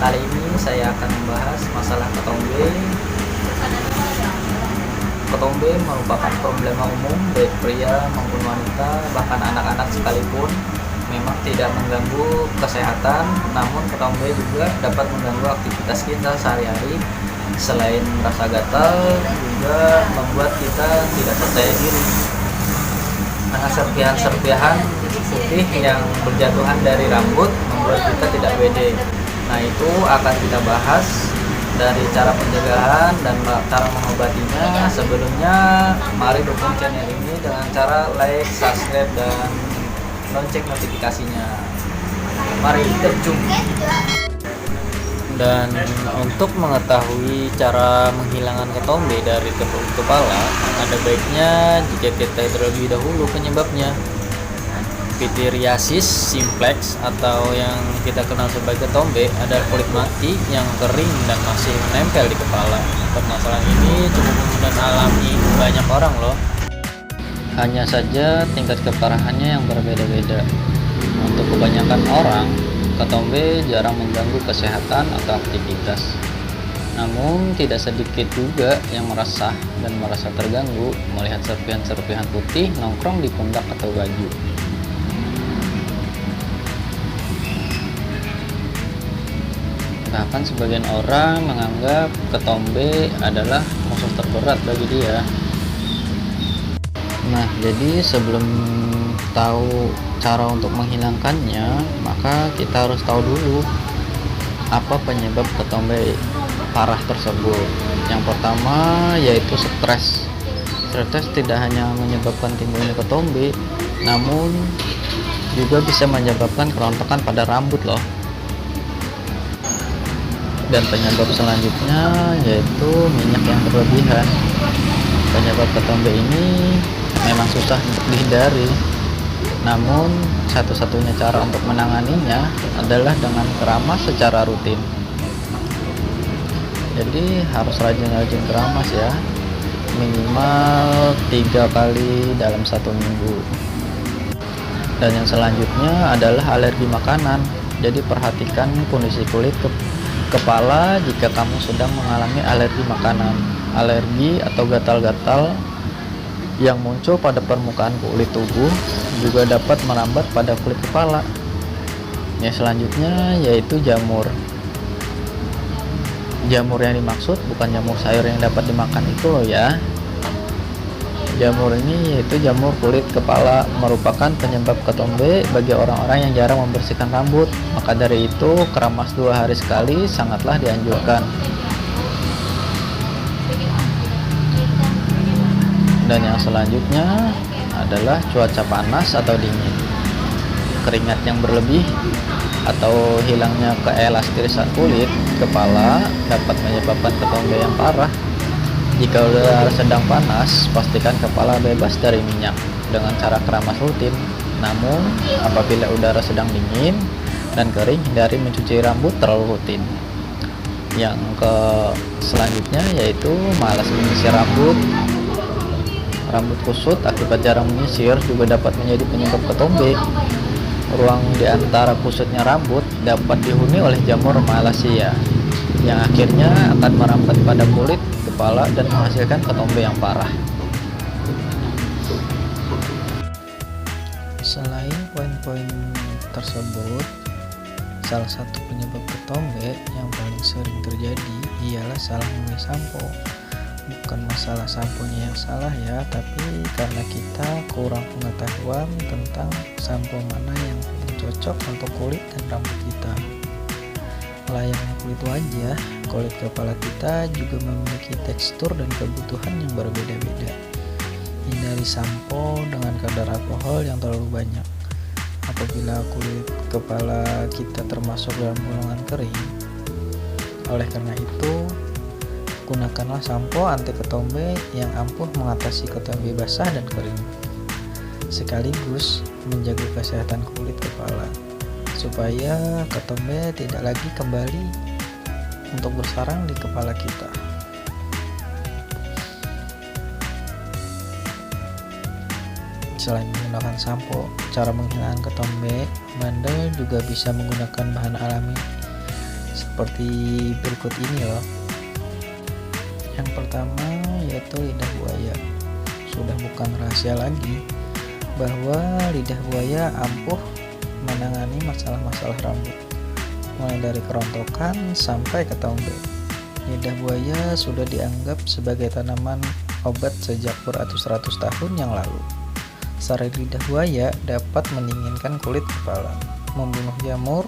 Kali ini saya akan membahas masalah ketombe. Ketombe merupakan problema umum baik pria maupun wanita, bahkan anak-anak sekalipun. Memang tidak mengganggu kesehatan, namun ketombe juga dapat mengganggu aktivitas kita sehari-hari. Selain rasa gatal, juga membuat kita tidak percaya diri. Karena serpihan-serpihan putih yang berjatuhan dari rambut membuat kita tidak pede. Nah, itu akan kita bahas dari cara pencegahan dan cara mengobatinya. Sebelumnya, mari dukung channel ini dengan cara like, subscribe, dan lonceng notifikasinya. Mari terjun. Dan untuk mengetahui cara menghilangkan ketombe dari kepala, ada baiknya jika kita terlebih dahulu penyebabnya. Pityriasis simplex atau yang kita kenal sebagai ketombe adalah kulit mati yang kering dan masih menempel di kepala. Permasalahan ini cukup umum dan alami banyak orang loh. Hanya saja tingkat keparahannya yang berbeda-beda. Untuk kebanyakan orang, ketombe jarang mengganggu kesehatan atau aktivitas. Namun tidak sedikit juga yang merasa terganggu melihat serpihan-serpihan putih nongkrong di pundak atau baju. Bahkan sebagian orang menganggap ketombe adalah musuh terberat bagi dia. Nah, jadi sebelum tahu cara untuk menghilangkannya, maka kita harus tahu dulu apa penyebab ketombe parah tersebut. Yang pertama yaitu stres. Stres tidak hanya menyebabkan timbulnya ketombe, namun juga bisa menyebabkan kerontokan pada rambut loh. Dan penyebab selanjutnya yaitu minyak yang berlebihan. Penyebab ketombe ini memang susah untuk dihindari, namun satu-satunya cara untuk menanganinya adalah dengan keramas secara rutin. Jadi harus rajin-rajin keramas ya, minimal 3 kali dalam 1 minggu. Dan yang selanjutnya adalah alergi makanan. Jadi perhatikan kondisi kulit kepala jika kamu sedang mengalami alergi makanan. Alergi atau gatal-gatal yang muncul pada permukaan kulit tubuh juga dapat merambat pada kulit kepala. Yang selanjutnya yaitu jamur. Jamur yang dimaksud bukan jamur sayur yang dapat dimakan itu loh ya. Jamur ini yaitu jamur kulit kepala, merupakan penyebab ketombe bagi orang-orang yang jarang membersihkan rambut. Maka dari itu, keramas 2 hari sekali sangatlah dianjurkan. Dan yang selanjutnya adalah cuaca panas atau dingin. Keringat yang berlebih atau hilangnya keelastisan kulit kepala dapat menyebabkan ketombe yang parah. Jika udara sedang panas, pastikan kepala bebas dari minyak dengan cara keramas rutin. Namun, apabila udara sedang dingin dan kering, hindari mencuci rambut terlalu rutin. Yang selanjutnya yaitu malas menyisir rambut. Rambut kusut akibat jarang menyisir juga dapat menjadi penyebab ketombe. Ruang di antara kusutnya rambut dapat dihuni oleh jamur malassea yang akhirnya akan merambat pada kulit kepala dan menghasilkan ketombe yang parah. Selain poin-poin tersebut, salah satu penyebab ketombe yang paling sering terjadi ialah salah memilih sampo. Bukan masalah samponya yang salah ya, tapi karena kita kurang pengetahuan tentang sampo mana yang cocok untuk kulit dan rambut kita. Layaknya kulit wajah, kulit kepala kita juga memiliki tekstur dan kebutuhan yang berbeda-beda. Hindari sampo dengan kadar alkohol yang terlalu banyak. Apabila kulit kepala kita termasuk dalam golongan kering, oleh karena itu, gunakanlah sampo anti ketombe yang ampuh mengatasi ketombe basah dan kering, sekaligus menjaga kesehatan kulit kepala supaya ketombe tidak lagi kembali untuk bersarang di kepala kita. Selain menggunakan sampo, cara menghilangkan ketombe bandel juga bisa menggunakan bahan alami seperti berikut ini loh. Yang pertama yaitu lidah buaya. Sudah bukan rahasia lagi bahwa lidah buaya ampuh menangani masalah-masalah rambut, mulai dari kerontokan sampai ketombe. Lidah buaya sudah dianggap sebagai tanaman obat sejak beratus-ratus tahun yang lalu. Sari lidah buaya dapat mendinginkan kulit kepala, membunuh jamur,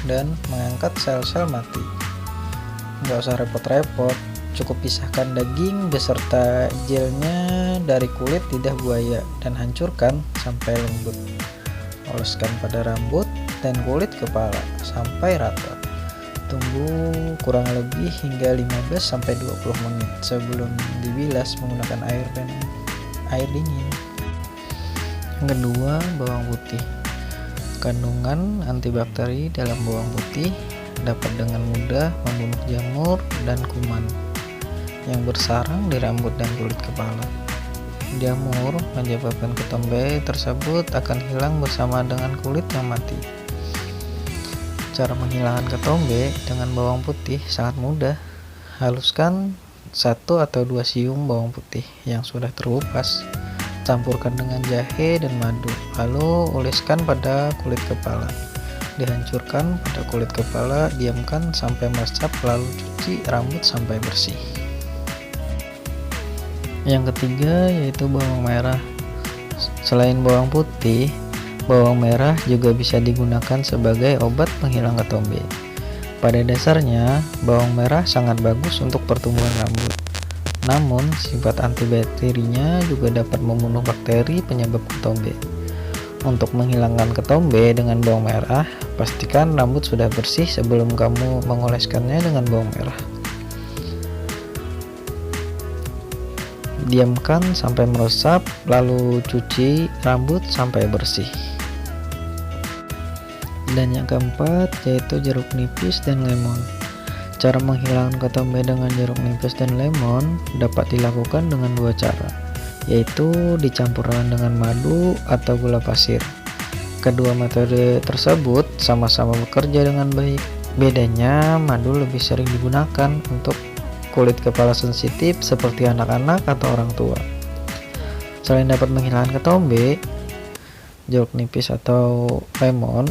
dan mengangkat sel-sel mati. Nggak usah repot-repot, cukup pisahkan daging beserta gelnya dari kulit lidah buaya dan hancurkan sampai lembut. Oleskan pada rambut dan kulit kepala sampai rata. Tunggu kurang lebih hingga 15-20 menit sebelum dibilas menggunakan air dingin. Yang kedua, bawang putih. Kandungan antibakteri dalam bawang putih dapat dengan mudah membunuh jamur dan kuman yang bersarang di rambut dan kulit kepala. Jamur menyebabkan ketombe tersebut akan hilang bersama dengan kulit yang mati. Cara menghilangkan ketombe dengan bawang putih sangat mudah. Haluskan 1 atau 2 siung bawang putih yang sudah terupas. Campurkan dengan jahe dan madu, lalu oleskan pada kulit kepala. Dihancurkan pada kulit kepala, diamkan sampai meresap, lalu cuci rambut sampai bersih. Yang ketiga yaitu bawang merah. Selain bawang putih, bawang merah juga bisa digunakan sebagai obat penghilang ketombe. Pada dasarnya, bawang merah sangat bagus untuk pertumbuhan rambut. Namun, sifat antibakterinya juga dapat membunuh bakteri penyebab ketombe. Untuk menghilangkan ketombe dengan bawang merah, pastikan rambut sudah bersih sebelum kamu mengoleskannya dengan bawang merah. Diamkan sampai meresap, lalu cuci rambut sampai bersih. Dan yang keempat yaitu jeruk nipis dan lemon. Cara menghilangkan ketombe dengan jeruk nipis dan lemon dapat dilakukan dengan 2 cara, yaitu dicampurkan dengan madu atau gula pasir. Kedua metode tersebut sama-sama bekerja dengan baik. Bedanya, madu lebih sering digunakan untuk kulit kepala sensitif seperti anak-anak atau orang tua. Selain dapat menghilangkan ketombe, jeruk nipis atau lemon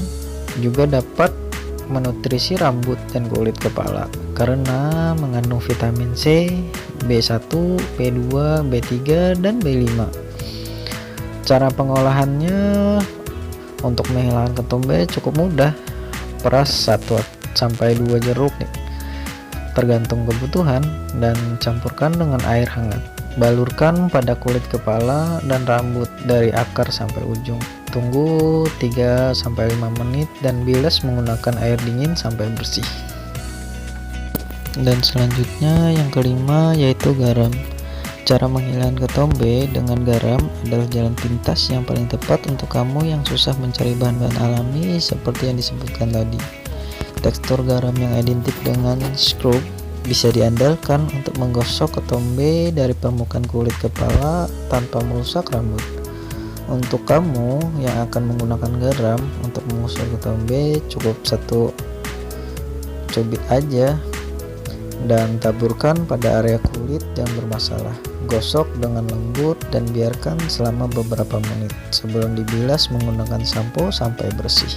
juga dapat menutrisi rambut dan kulit kepala karena mengandung vitamin C, B1, B2, B3, dan B5. Cara pengolahannya untuk menghilangkan ketombe cukup mudah. Peras 1-2 jeruk tergantung kebutuhan dan campurkan dengan air hangat. Balurkan pada kulit kepala dan rambut dari akar sampai ujung. Tunggu 3-5 menit dan bilas menggunakan air dingin sampai bersih. Dan selanjutnya yang kelima yaitu garam. Cara menghilangkan ketombe dengan garam adalah jalan pintas yang paling tepat untuk kamu yang susah mencari bahan-bahan alami seperti yang disebutkan tadi. Tekstur garam yang identik dengan scrub bisa diandalkan untuk menggosok ketombe dari permukaan kulit kepala tanpa merusak rambut. Untuk kamu yang akan menggunakan garam untuk mengusir ketombe, cukup 1 cubit aja dan taburkan pada area kulit yang bermasalah. Gosok dengan lembut dan biarkan selama beberapa menit sebelum dibilas menggunakan sampo sampai bersih.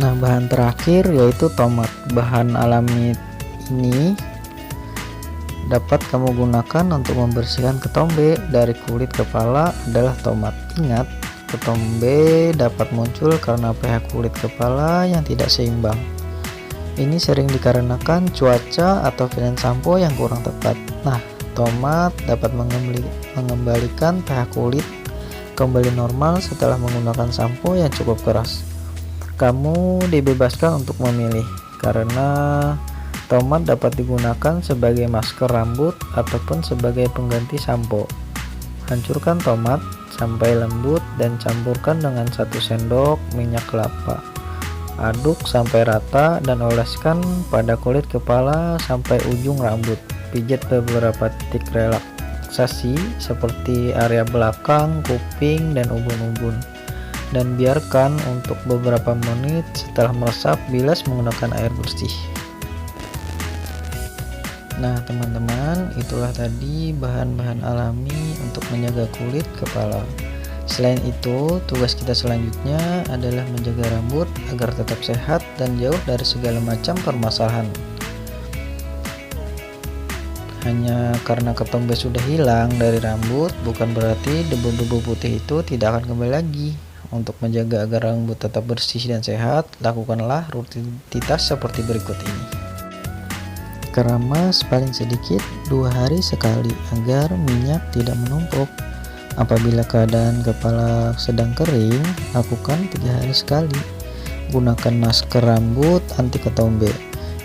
Nah, bahan terakhir yaitu tomat. Bahan alami ini dapat kamu gunakan untuk membersihkan ketombe dari kulit kepala adalah tomat. Ingat, ketombe dapat muncul karena pH kulit kepala yang tidak seimbang. Ini sering dikarenakan cuaca atau pilihan sampo yang kurang tepat. Nah, tomat dapat mengembalikan pH kulit kembali normal setelah menggunakan sampo yang cukup keras. Kamu dibebaskan untuk memilih karena tomat dapat digunakan sebagai masker rambut ataupun sebagai pengganti sampo. Hancurkan tomat sampai lembut dan campurkan dengan 1 sendok minyak kelapa. Aduk sampai rata dan oleskan pada kulit kepala sampai ujung rambut. Pijat beberapa titik relaksasi seperti area belakang, kuping, dan ubun-ubun. dan biarkan untuk beberapa menit. Setelah meresap, bilas menggunakan air bersih. Nah teman-teman, itulah tadi bahan-bahan alami untuk menjaga kulit kepala. Selain itu, tugas kita selanjutnya adalah menjaga rambut agar tetap sehat dan jauh dari segala macam permasalahan. Hanya karena ketombe sudah hilang dari rambut, bukan berarti debu-debu putih itu tidak akan kembali lagi. Untuk menjaga agar rambut tetap bersih dan sehat, lakukanlah rutinitas seperti berikut ini. Keramas paling sedikit 2 hari sekali agar minyak tidak menumpuk. Apabila keadaan kepala sedang kering, lakukan 3 hari sekali. Gunakan masker rambut anti ketombe.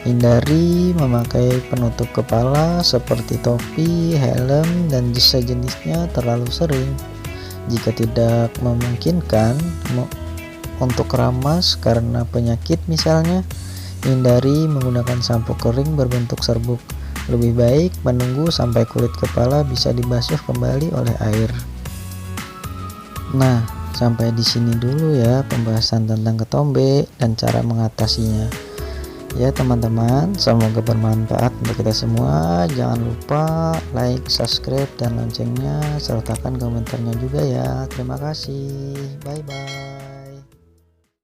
Hindari memakai penutup kepala seperti topi, helm, dan sejenisnya terlalu sering. Jika tidak memungkinkan untuk keramas karena penyakit misalnya, hindari menggunakan sampo kering berbentuk serbuk. Lebih baik menunggu sampai kulit kepala bisa dibasuh kembali oleh air. Nah, sampai di sini dulu ya pembahasan tentang ketombe dan cara mengatasinya. Ya teman-teman, semoga bermanfaat untuk kita semua. Jangan lupa like, subscribe, dan loncengnya, sertakan komentarnya juga ya. Terima kasih. Bye bye.